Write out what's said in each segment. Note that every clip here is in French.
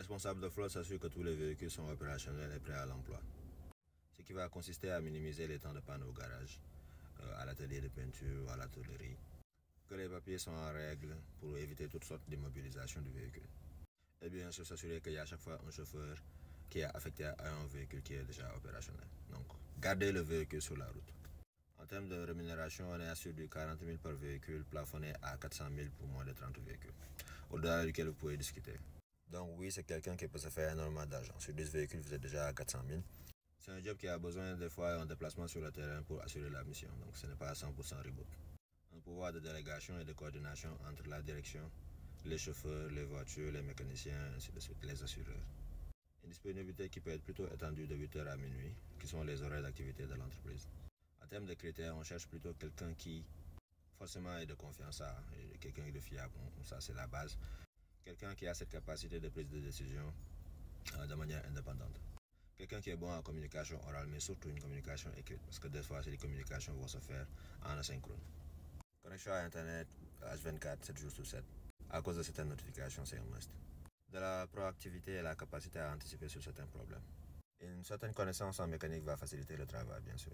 responsable de flotte s'assure que tous les véhicules sont opérationnels et prêts à l'emploi. Ce qui va consister à minimiser les temps de panne au garage, à l'atelier de peinture ou à la tôlerie. Que les papiers sont en règle pour éviter toutes sortes d'immobilisation du véhicule. Et bien sûr s'assurer qu'il y a à chaque fois un chauffeur qui est affecté à un véhicule qui est déjà opérationnel. Donc, garder le véhicule sur la route. En termes de rémunération, on est assuré du 40 000 par véhicule, plafonné à 400 000 pour moins de 30 véhicules, au-delà duquel vous pouvez discuter. Donc oui, c'est quelqu'un qui peut se faire énormément d'argent. Sur 10 véhicules, vous êtes déjà à 400 000. C'est un job qui a besoin des fois d'un déplacement sur le terrain pour assurer la mission, donc ce n'est pas à 100% reboot. Un pouvoir de délégation et de coordination entre la direction, les chauffeurs, les voitures, les mécaniciens, ainsi de suite, les assureurs. Une disponibilité qui peut être plutôt étendue de 8h à minuit, qui sont les horaires d'activité de l'entreprise. En termes de critères, on cherche plutôt quelqu'un qui forcément est de confiance, quelqu'un de fiable, ça c'est la base. Quelqu'un qui a cette capacité de prise de décision de manière indépendante. Quelqu'un qui est bon en communication orale, mais surtout une communication écrite, parce que des fois, les communications vont se faire en asynchrone. Connexion à Internet, H24, 7 jours sur 7. À cause de certaines notifications, c'est un must. De la proactivité et la capacité à anticiper sur certains problèmes. Une certaine connaissance en mécanique va faciliter le travail, bien sûr.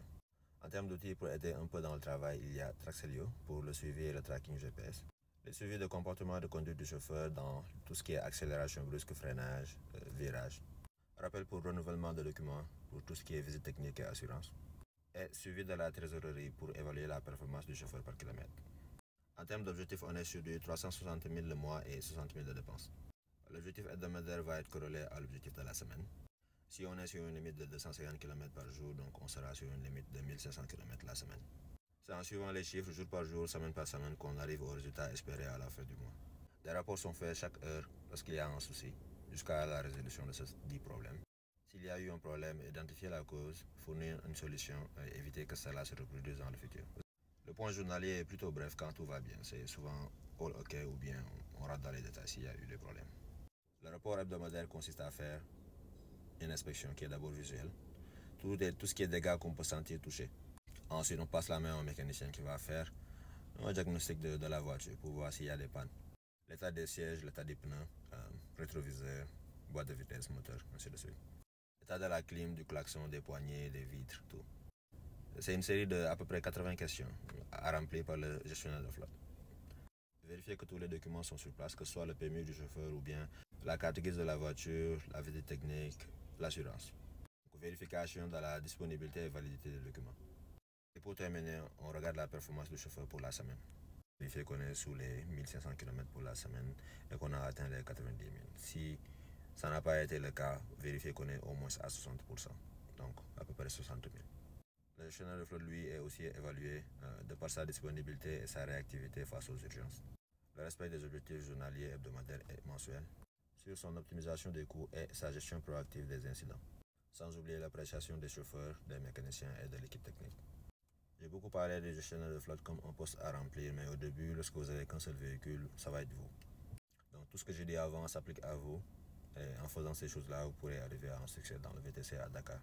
En termes d'outils pour aider un peu dans le travail, il y a Traxelio pour le suivi et le tracking GPS. Le suivi de comportement de conduite du chauffeur dans tout ce qui est accélération brusque, freinage, virage. Rappel pour renouvellement de documents pour tout ce qui est visite technique et assurance. Et suivi de la trésorerie pour évaluer la performance du chauffeur par kilomètre. En termes d'objectifs, on est sur du 360 000 le mois et 60 000 de dépenses. L'objectif hebdomadaire va être corrélé à l'objectif de la semaine. Si on est sur une limite de 250 km par jour, donc on sera sur une limite de 1500 km la semaine. C'est en suivant les chiffres jour par jour, semaine par semaine qu'on arrive au résultat espéré à la fin du mois. Des rapports sont faits chaque heure lorsqu'il y a un souci, jusqu'à la résolution de ce dit problème. S'il y a eu un problème, identifier la cause, fournir une solution et éviter que cela se reproduise dans le futur. Le point journalier est plutôt bref quand tout va bien. C'est souvent all OK ou bien on rentre dans les détails s'il y a eu des problèmes. Le rapport hebdomadaire consiste à faire une inspection qui est d'abord visuelle. Tout ce qui est dégâts qu'on peut sentir toucher. Ensuite, on passe la main au mécanicien qui va faire un diagnostic de la voiture pour voir s'il y a des pannes. L'état des sièges, l'état des pneus, rétroviseur, boîte de vitesse, moteur, ainsi de suite. L'état de la clim, du klaxon, des poignées, des vitres, tout. C'est une série de à peu près 80 questions à remplir par le gestionnaire de flotte. Vérifier que tous les documents sont sur place, que ce soit le permis du chauffeur ou bien la carte grise de la voiture, la visite technique, l'assurance. Vérification de la disponibilité et validité des documents. Et pour terminer, on regarde la performance du chauffeur pour la semaine. Vérifier qu'on est sous les 1500 km pour la semaine et qu'on a atteint les 90 000. Si ça n'a pas été le cas, vérifier qu'on est au moins à 60%, donc à peu près 60 000. Le gestionnaire de flotte, lui, est aussi évalué de par sa disponibilité et sa réactivité face aux urgences. Le respect des objectifs journaliers, hebdomadaires et mensuels. Sur son optimisation des coûts et sa gestion proactive des incidents. Sans oublier l'appréciation des chauffeurs, des mécaniciens et de l'équipe technique. J'ai beaucoup parlé du gestionnaire de flotte comme un poste à remplir, mais au début, lorsque vous avez qu'un seul véhicule, ça va être vous. Donc tout ce que j'ai dit avant s'applique à vous. Et en faisant ces choses-là, vous pourrez arriver à un succès dans le VTC à Dakar.